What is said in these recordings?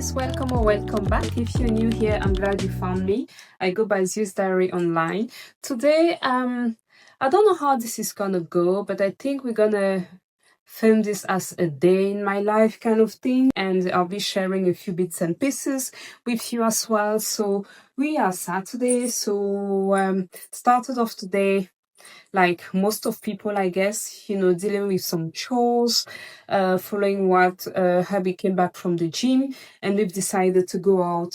guys, welcome or welcome back. If you're new here, I'm glad you found me. I go by Zeus Diary online. Today, I don't know how this is gonna go, but I think we're gonna film this as a day in my life kind of thing, and I'll be sharing a few bits and pieces with you as well. So we are Saturday, so started off today like most of people, I guess, dealing with some chores, following what Hubby came back from the gym, and we've decided to go out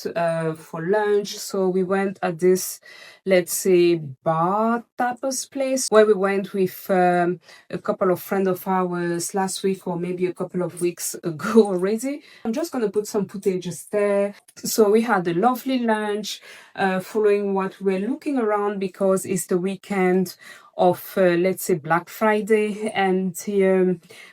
for lunch. So we went at this, let's say, bar tapas place where we went with a couple of friends of ours last week or maybe a couple of weeks ago already. I'm just going to put some footages there. So we had a lovely lunch following what we're looking around because it's the weekend of let's say Black Friday, and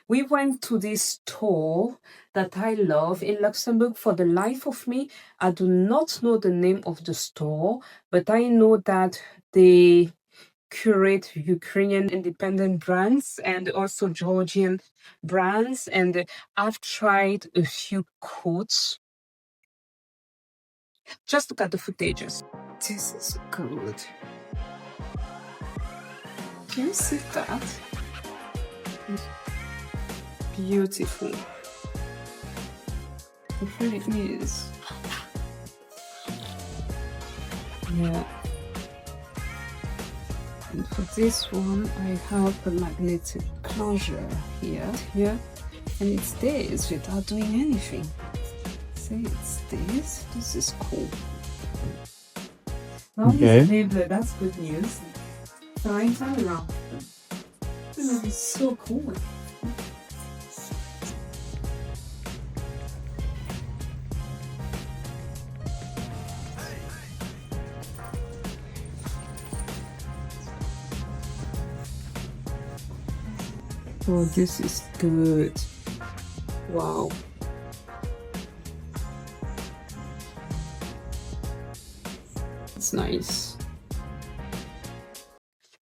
we went to this store that I love in Luxembourg. For the life of me, I do not know the name of the store, but I know that they curate Ukrainian independent brands and also Georgian brands, and I've tried a few coats. Just look at the footages. This is good. Can you see that? Beautiful. It really is. Yeah. And for this one, I have a magnetic closure here, and it stays without doing anything. See, it stays. This is cool. Now Okay. it's labeled. That's good news. So I turn around. This is so cool. Oh, this is good. Wow. It's nice.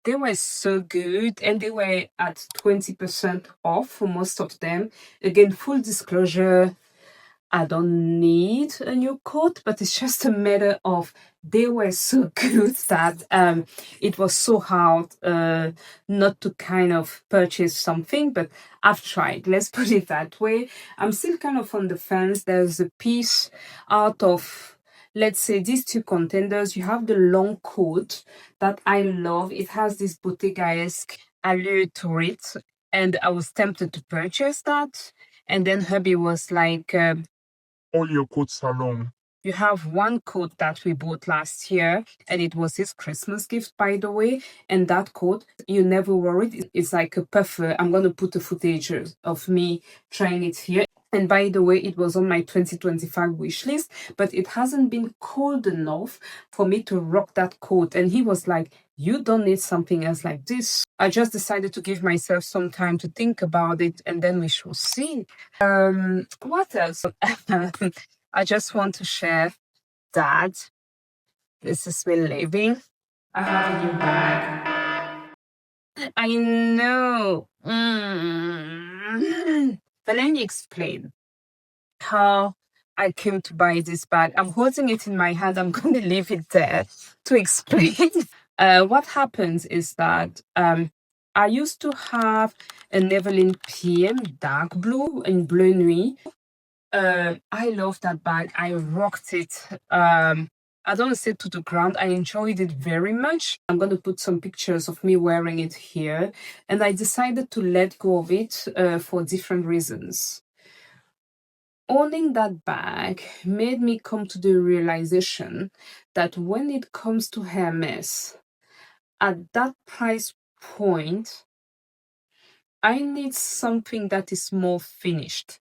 They were so good, and they were at 20% off for most of them. Again, full disclosure, I don't need a new coat, but it's just a matter of they were so good that it was so hard not to kind of purchase something, but I've tried. Let's put it that way. I'm still kind of on the fence. There's a piece out of, let's say, these two contenders. You have the long coat that I love. It has this Bottega-esque allure to it, and I was tempted to purchase that. And then Hubby was like, All your coats are long. you have one coat that we bought last year, and it was his Christmas gift, by the way. And that coat, you never worried. It's like a puffer. I'm going to put a footage of me trying it here. And by the way, it was on my 2025 wish list, but it hasn't been cold enough for me to rock that coat. And he was like, you don't need something else like this. I just decided to give myself some time to think about it, and then we shall see. What else? I just want to share that this is me leaving. I have a new bag. I know. But let me explain how I came to buy this bag. I'm holding it in my hand. I'm going to leave it there to explain. What happens is that I used to have an Evelyne PM dark blue in Bleu Nuit. I love that bag. I rocked it. I don't say to the ground. I enjoyed it very much. I'm going to put some pictures of me wearing it here. And I decided to let go of it for different reasons. Owning that bag made me come to the realization that when it comes to Hermes, at that price point, I need something that is more finished.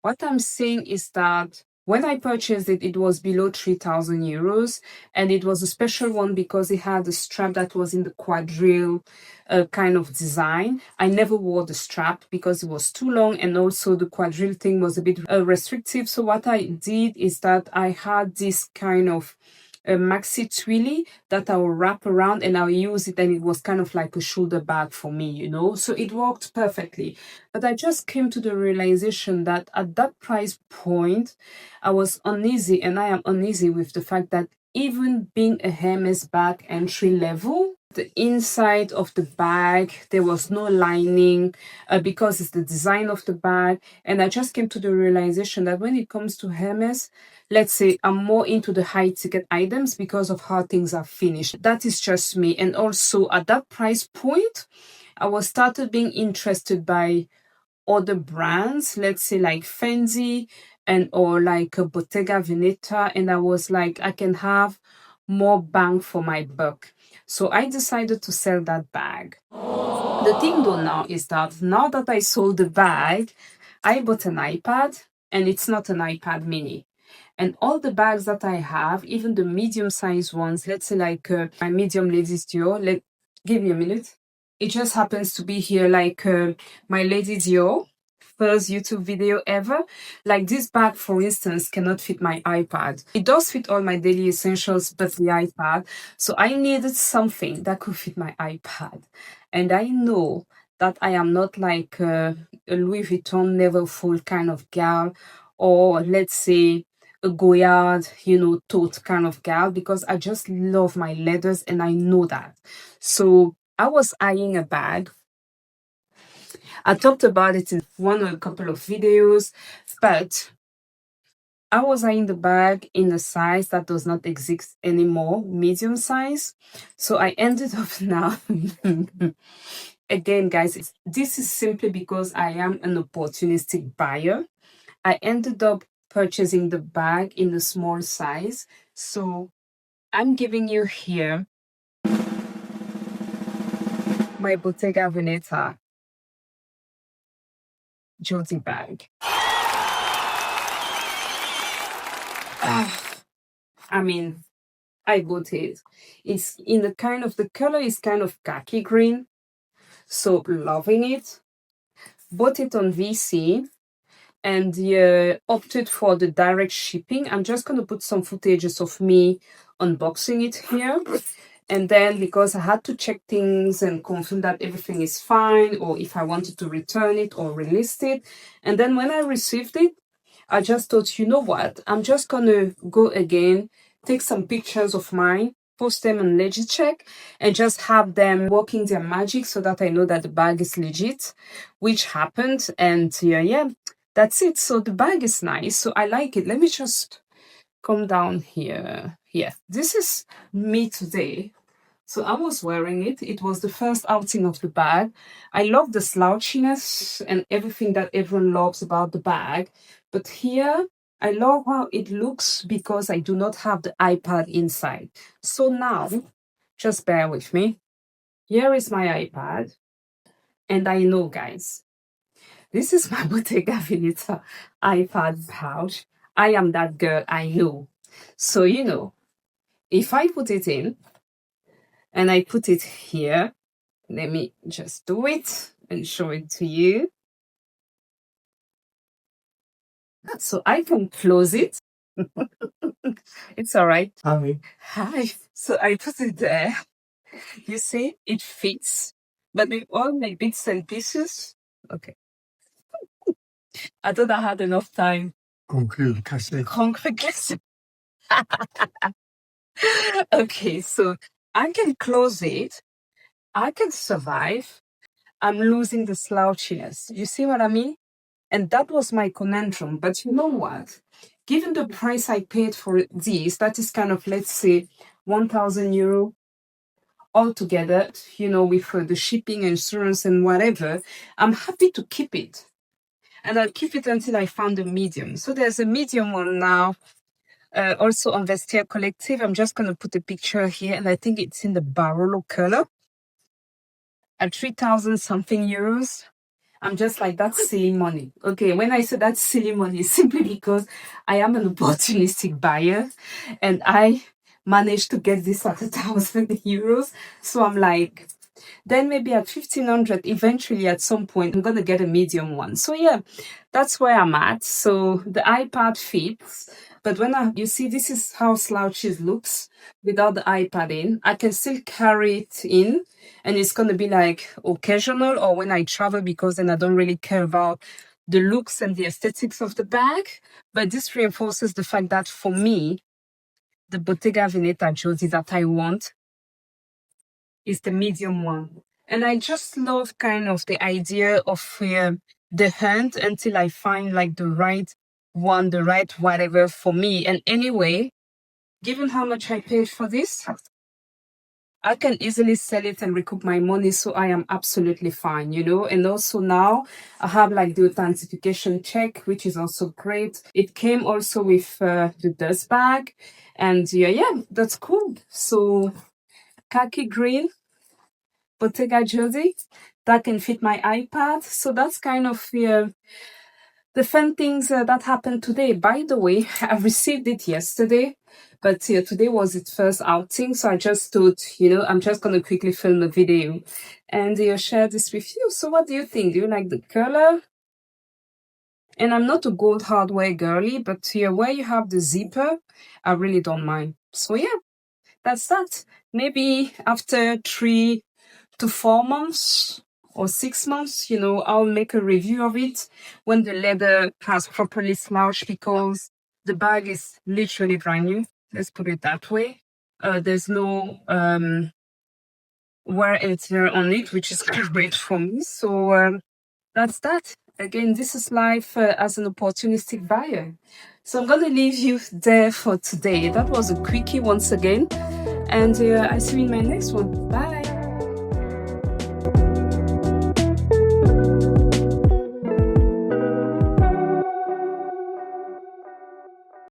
What I'm saying is that when I purchased it, it was below 3,000 euros, and it was a special one because it had a strap that was in the quadrille kind of design. I never wore the strap because it was too long, and also the quadrille thing was a bit restrictive. So what I did is that I had this kind of maxi twilly that I'll wrap around and I'll use it, and it was kind of like a shoulder bag for me, you know, so it worked perfectly. But I just came to the realization that at that price point, I was uneasy, and I am uneasy with the fact that even being a Hermes bag entry level, the inside of the bag, there was no lining because it's the design of the bag. And I just came to the realization that when it comes to Hermes, let's say I'm more into the high ticket items because of how things are finished. That is just me. And also at that price point, I was started being interested by other brands, let's say like Fendi and or like a Bottega Veneta, and I was like, I can have more bang for my buck. So I decided to sell that bag. The thing though now is that now that I sold the bag, I bought an iPad, and it's not an iPad mini. And all the bags that I have, even the medium sized ones, let's say like my medium ladies Dior, give me a minute. It just happens to be here like my Lady Dior first YouTube video ever. Like this bag, for instance, cannot fit my iPad. It does fit all my daily essentials, but the iPad. So I needed something that could fit my iPad. And I know that I am not like a Louis Vuitton never full kind of gal, or let's say a Goyard, you know, tote kind of gal, because I just love my leathers and I know that. So I was eyeing a bag. I talked about it in one or a couple of videos, but I was eyeing the bag in a size that does not exist anymore, medium size. So I ended up now. Again, guys, this is simply because I am an opportunistic buyer. I ended up purchasing the bag in a small size. So I'm giving you here my Bottega Veneta Jodie bag. I mean, I bought it. It's in the kind of, the color is kind of khaki green. So loving it. Bought it on VC and opted for the direct shipping. I'm just going to put some footages of me unboxing it here. And then because I had to check things and confirm that everything is fine, or if I wanted to return it or relist it. And then when I received it, I just thought, you know what? I'm just going to go again, take some pictures of mine, post them on Legit and just have them working their magic so that I know that the bag is legit, which happened. And yeah, that's it. So the bag is nice. So I like it. Let me just come down here. Yeah, this is me today. So I was wearing it. It was the first outing of the bag. I love the slouchiness and everything that everyone loves about the bag. But here, I love how it looks because I do not have the iPad inside. So now, just bear with me. Here is my iPad. And I know, guys, this is my Bottega Veneta iPad pouch. I am that girl, I know. So, you know, if I put it in, and I put it here. Let me just do it and show it to you. So I can close it. It's all right. Hi. Hi. So I put it there. You see, it fits. But with all my bits and pieces, okay. I thought I had enough time. Concrete cassette. Okay, so I can close it. I can survive. I'm losing the slouchiness. You see what I mean? And that was my conundrum. But you know what? Given the price I paid for this, that is kind of, let's say, 1,000 euro altogether, you know, with the shipping, insurance, and whatever, I'm happy to keep it. And I'll keep it until I found a medium. So there's a medium one now, also on Vestiaire Collective. I'm just going to put a picture here, and I think it's in the Barolo color at 3,000 something euros. I'm just like, that's silly money. Okay, when I say that's silly money, it's simply because I am an opportunistic buyer and I managed to get this at 1,000 euros. So I'm like, Then maybe at 1500, eventually at some point, I'm going to get a medium one. So yeah, that's where I'm at. So the iPad fits. But you see, this is how slouchy it looks without the iPad in. I can still carry it in, and it's going to be like occasional or when I travel, because then I don't really care about the looks and the aesthetics of the bag. But this reinforces the fact that for me, the Bottega Veneta Jodie that I want is the medium one. And I just love kind of the idea of the hand until I find like the right one, the right whatever for me. And anyway, given how much I paid for this, I can easily sell it and recoup my money, so I am absolutely fine, you know. And also now I have like the authentication check, which is also great. It came also with the dust bag, and yeah, that's cool. So khaki green, Bottega Jodie, that can fit my iPad. So that's kind of the fun things that happened today. By the way, I received it yesterday, but today was its first outing. So I just thought, you know, I'm just going to quickly film a video and share this with you. So what do you think? Do you like the color? And I'm not a gold hardware girly, but where you have the zipper, I really don't mind. So yeah, that's that. Maybe after 3 to 4 months or 6 months, you know, I'll make a review of it when the leather has properly slouched, because the bag is literally brand new. Let's put it that way. There's no wear and tear on it, which is great for me. So that's that. Again, this is life as an opportunistic buyer. So I'm going to leave you there for today. That was a quickie once again. And I see you in my next one. Bye.